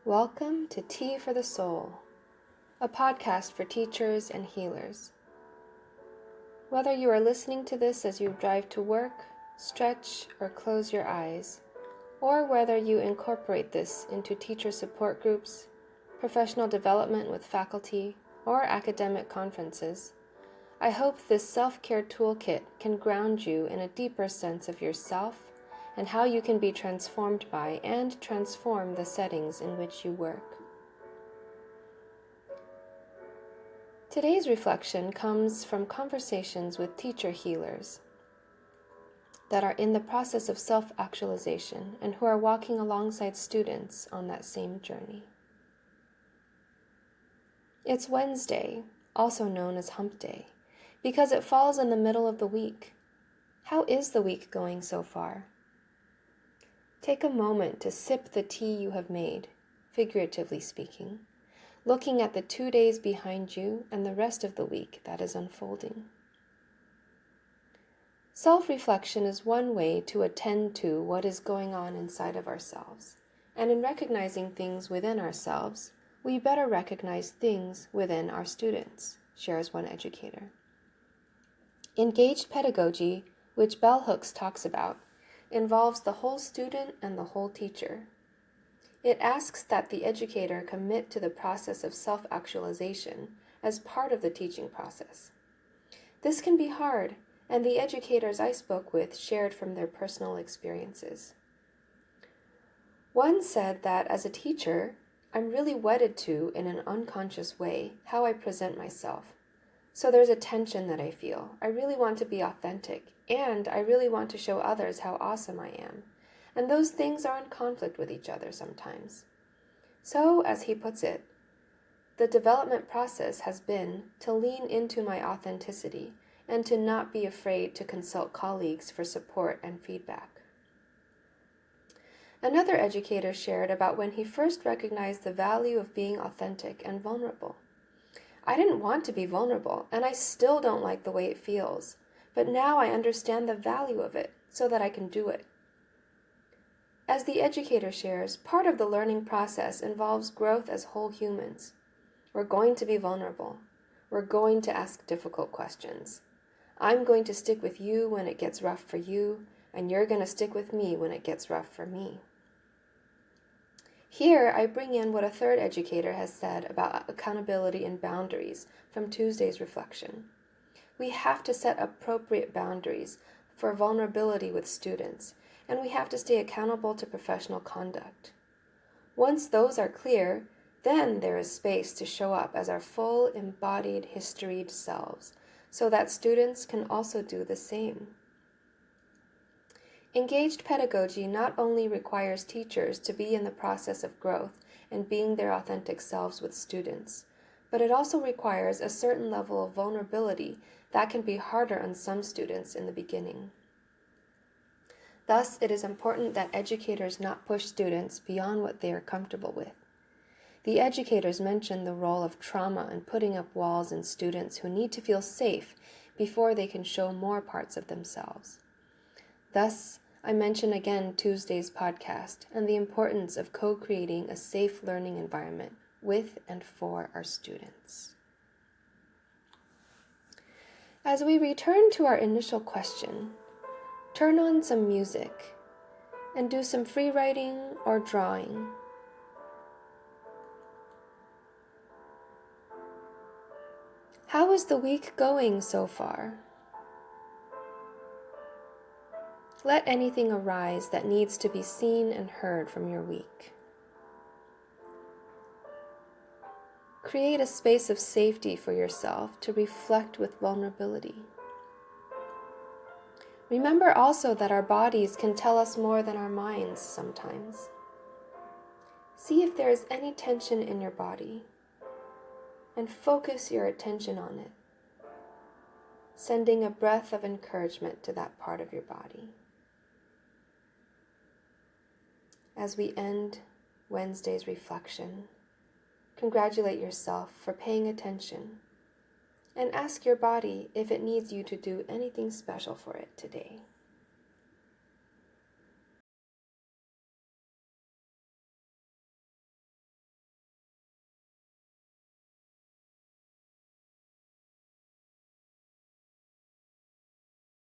Welcome to Tea for the Soul, a podcast for teachers and healers. Whether you are listening to this as you drive to work, stretch, or close your eyes, or whether you incorporate this into teacher support groups, professional development with faculty, or academic conferences, I hope this self-care toolkit can ground you in a deeper sense of yourself and how you can be transformed by and transform the settings in which you work. Today's reflection comes from conversations with teacher healers that are in the process of self-actualization and who are walking alongside students on that same journey. It's Wednesday, also known as Hump Day, because it falls in the middle of the week. How is the week going so far? Take a moment to sip the tea you have made, figuratively speaking, looking at the 2 days behind you and the rest of the week that is unfolding. Self-reflection is one way to attend to what is going on inside of ourselves, and in recognizing things within ourselves, we better recognize things within our students, shares one educator. Engaged pedagogy, which Bell Hooks talks about, involves the whole student and the whole teacher. It asks that the educator commit to the process of self-actualization as part of the teaching process. This can be hard, and the educators I spoke with shared from their personal experiences. One said that as a teacher, I'm really wedded to, in an unconscious way, how I present myself. So there's a tension that I feel. I really want to be authentic, and I really want to show others how awesome I am. And those things are in conflict with each other sometimes. So, as he puts it, the development process has been to lean into my authenticity and to not be afraid to consult colleagues for support and feedback. Another educator shared about when he first recognized the value of being authentic and vulnerable. I didn't want to be vulnerable, and I still don't like the way it feels, but now I understand the value of it so that I can do it. As the educator shares, part of the learning process involves growth as whole humans. We're going to be vulnerable. We're going to ask difficult questions. I'm going to stick with you when it gets rough for you, and you're going to stick with me when it gets rough for me. Here, I bring in what a third educator has said about accountability and boundaries from Tuesday's reflection. We have to set appropriate boundaries for vulnerability with students, and we have to stay accountable to professional conduct. Once those are clear, then there is space to show up as our full, embodied, historied selves, so that students can also do the same. Engaged pedagogy not only requires teachers to be in the process of growth and being their authentic selves with students, but it also requires a certain level of vulnerability that can be harder on some students in the beginning. Thus, it is important that educators not push students beyond what they are comfortable with. The educators mentioned the role of trauma and putting up walls in students who need to feel safe before they can show more parts of themselves. Thus, I mention again Tuesday's podcast and the importance of co-creating a safe learning environment with and for our students. As we return to our initial question, turn on some music and do some free writing or drawing. How is the week going so far? Let anything arise that needs to be seen and heard from your week. Create a space of safety for yourself to reflect with vulnerability. Remember also that our bodies can tell us more than our minds sometimes. See if there is any tension in your body, and focus your attention on it, sending a breath of encouragement to that part of your body. As we end Wednesday's reflection, congratulate yourself for paying attention and ask your body if it needs you to do anything special for it today.